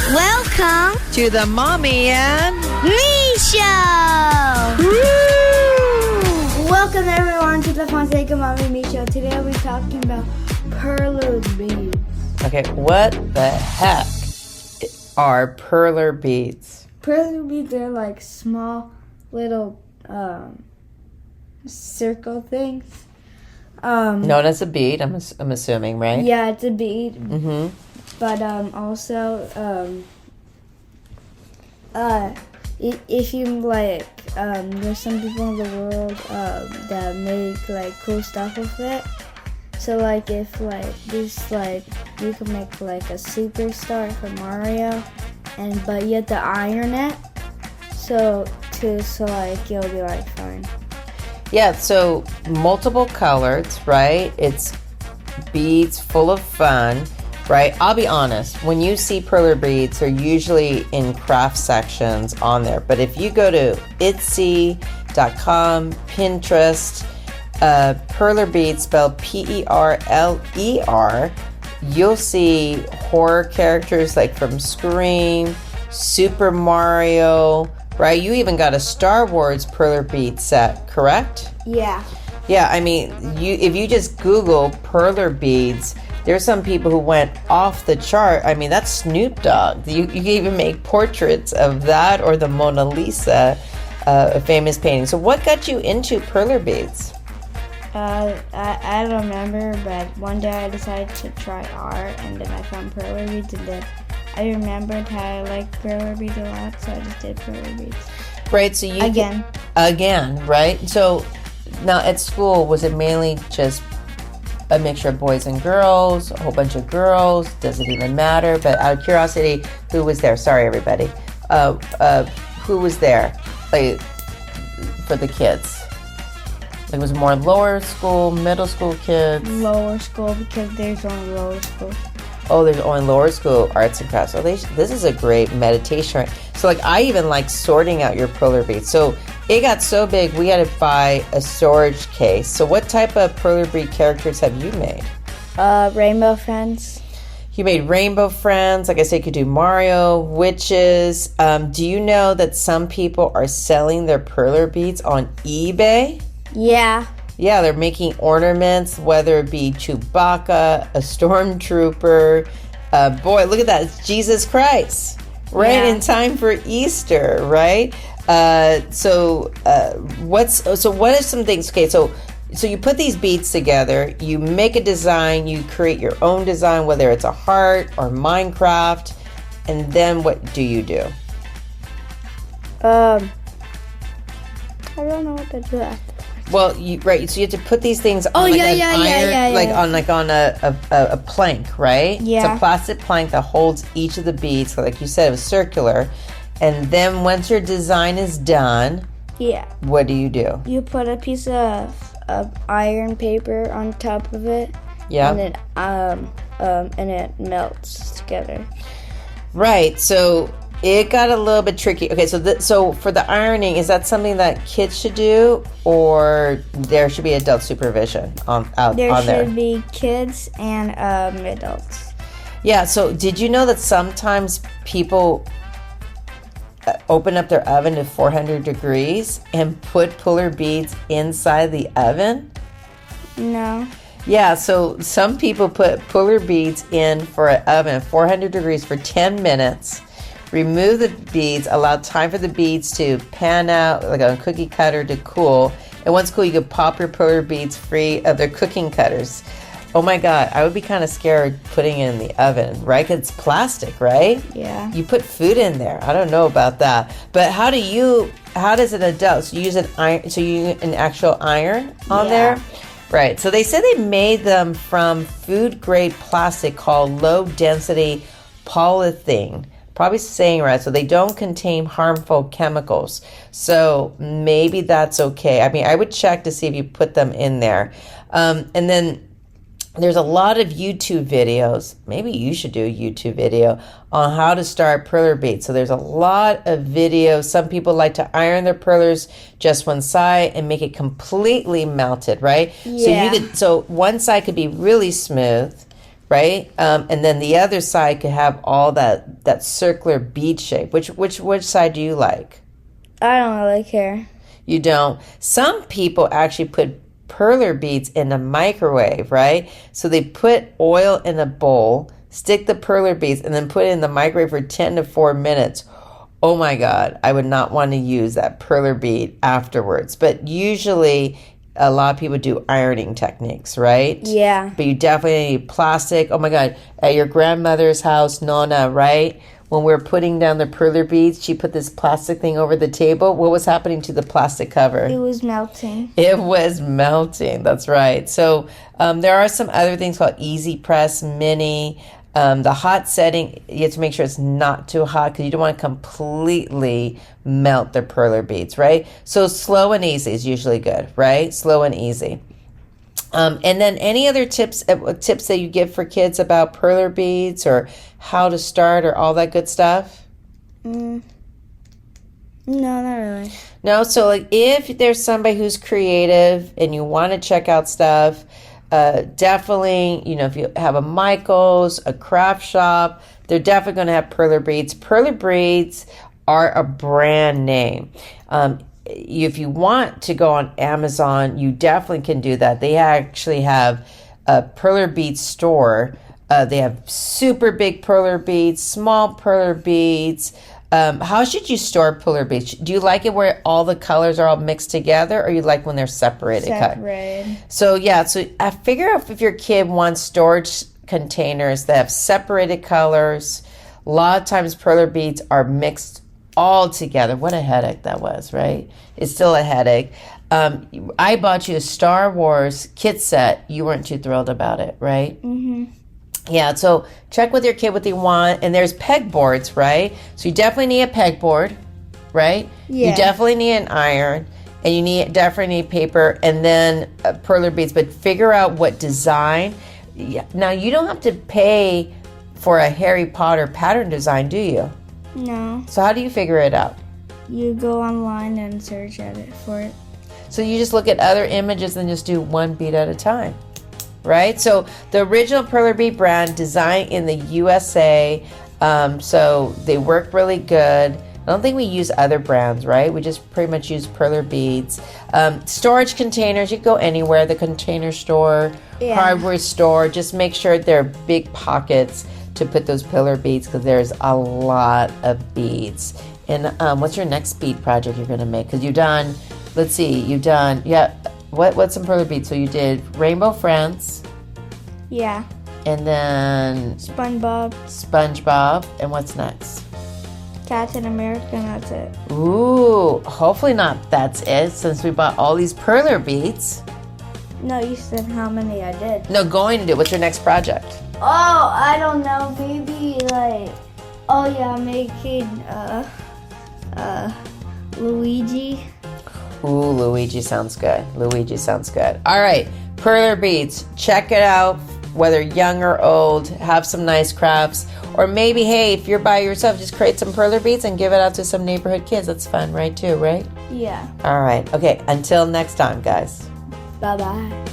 Welcome to the Mommy and Me Show! Woo! Welcome everyone to the Fonseca Mommy Me Show. Today we'll be talking about Perler Beads. Okay, what the heck are Perler Beads? Perler Beads are like small little circle things. Known as a bead, I'm assuming, right? Yeah, it's a bead. Mm-hmm. But also, if you like, there's some people in the world that make like cool stuff with it. So like if like this like you can make like a superstar for Mario, but you have to iron it. So like it'll be like fun. Yeah, so multiple colors, right? It's beads full of fun, right? I'll be honest, when you see Perler Beads, they're usually in craft sections on there. But if you go to Etsy.com, Pinterest, Perler Beads, spelled Perler, you'll see horror characters like from Scream, Super Mario, right? You even got a Star Wars Perler Bead set, correct? Yeah. Yeah, I mean, if you just Google Perler Beads, there's some people who went off the chart. I mean, that's Snoop Dogg. You can even make portraits of that or the Mona Lisa, a famous painting. So what got you into Perler Beads? I don't remember, but one day I decided to try art, and then I found Perler Beads, and then I remembered how I liked Perler Beads a lot, so I just did Perler Beads. Right, so you... Again, right? So now at school, was it mainly just a mixture of boys and girls, a whole bunch of girls? Does it even matter? But out of curiosity, who was there? Sorry, everybody. Who was there, like, for the kids? It was more lower school, middle school kids? Lower school, because there's only lower school. Oh, there's only lower school arts and crafts. So this is a great meditation. So like I even like sorting out your Perler Beads. So it got so big we had to buy a storage case. So what type of Perler Bead characters have you made? Rainbow Friends. You made Rainbow Friends. Like I said, you could do Mario, witches. Do you know that some people are selling their Perler Beads on eBay? Yeah. Yeah, they're making ornaments, whether it be Chewbacca, a stormtrooper. Boy, look at that. It's Jesus Christ. Right in time for Easter, right? So what are some things? Okay, so you put these beads together, you make a design, you create your own design, whether it's a heart or Minecraft, and then what do you do? I don't know what to do after. Well, so you have to put these things on on a plank, right? Yeah. It's a plastic plank that holds each of the beads. So like you said, it was circular. And then once your design is done, what do? You put a piece of iron paper on top of it. Yeah. And it melts together. Right. So it got a little bit tricky. Okay, so for the ironing, is that something that kids should do, or there should be adult supervision on there? There should be kids and adults. Yeah, so did you know that sometimes people open up their oven to 400 degrees and put Perler Beads inside the oven? No. Yeah, so some people put Perler Beads in for an oven, 400 degrees for 10 minutes. Remove the beads, allow time for the beads to pan out like a cookie cutter to cool. And once cool, you can pop your Perler Beads free of their cooking cutters. Oh my God, I would be kind of scared putting it in the oven, right? Because it's plastic, right? Yeah. You put food in there. I don't know about that. But how does an adult, so you use an actual iron on there? Right. So they said they made them from food grade plastic called low density polyethylene. Probably saying right. So they don't contain harmful chemicals. So maybe that's okay. I mean, I would check to see if you put them in there. And then there's a lot of YouTube videos. Maybe you should do a YouTube video on how to start Perler Beads. So there's a lot of videos. Some people like to iron their perlers just one side and make it completely melted, right? Yeah. So one side could be really smooth, right? And then the other side could have all that circular bead shape. Which side do you like? I don't really care. You don't. Some people actually put perler beads in a microwave, right? So they put oil in a bowl, stick the perler beads, and then put it in the microwave for 10 to 4 minutes. Oh my God, I would not want to use that perler bead afterwards. But usually a lot of people do ironing techniques, right? Yeah. But you definitely need plastic. Oh my God, at your grandmother's house, Nona, right? When we were putting down the perler beads, she put this plastic thing over the table. What was happening to the plastic cover? It was melting. It was melting. That's right. So there are some other things called Easy Press Mini. The hot setting, you have to make sure it's not too hot because you don't want to completely melt the perler beads, right? So slow and easy is usually good, right? Slow and easy. And then any other tips that you give for kids about perler beads or how to start or all that good stuff? No, not really. No, so like if there's somebody who's creative and you want to check out stuff, definitely, if you have a Michael's, a craft shop, they're definitely going to have perler beads. Perler beads are a brand name. If you want to go on Amazon, you definitely can do that. They actually have a perler beads store. They have super big perler beads, small perler beads. How should you store perler beads? Do you like it where all the colors are all mixed together, or you like when they're separated? Separated. So I figure out if your kid wants storage containers that have separated colors. A lot of times perler beads are mixed all together. What a headache that was, right? It's still a headache. I bought you a Star Wars kit set. You weren't too thrilled about it, right? Mm-hmm. Yeah, so check with your kid what they want. And there's pegboards, right? So you definitely need a pegboard, right? Yeah. You definitely need an iron. And you definitely need paper and then perler beads. But figure out what design. Now, you don't have to pay for a Harry Potter pattern design, do you? No. So how do you figure it out? You go online and search at it for it. So you just look at other images and just do one bead at a time, right? So the original perler bead brand, designed in the USA, so they work really good. I don't think we use other brands, right? We just pretty much use perler beads. Storage containers, you can go anywhere, the container store, hardware store. Just make sure they're big pockets to put those perler beads because there's a lot of beads. And what's your next bead project you're going to make? Because what's some perler beads? So you did Rainbow Friends. Yeah. And then SpongeBob. And what's next? Captain America, and that's it. Ooh, hopefully not that's it, since we bought all these perler beads. No, you said how many I did. No, going to do. What's your next project? Oh, I don't know. Maybe making Luigi. Ooh, Luigi sounds good. All right, perler beads. Check it out. Whether young or old, have some nice crafts. Or maybe, hey, if you're by yourself, just create some perler beads and give it out to some neighborhood kids. That's fun, right? Yeah. All right. Okay, until next time, guys. Bye-bye.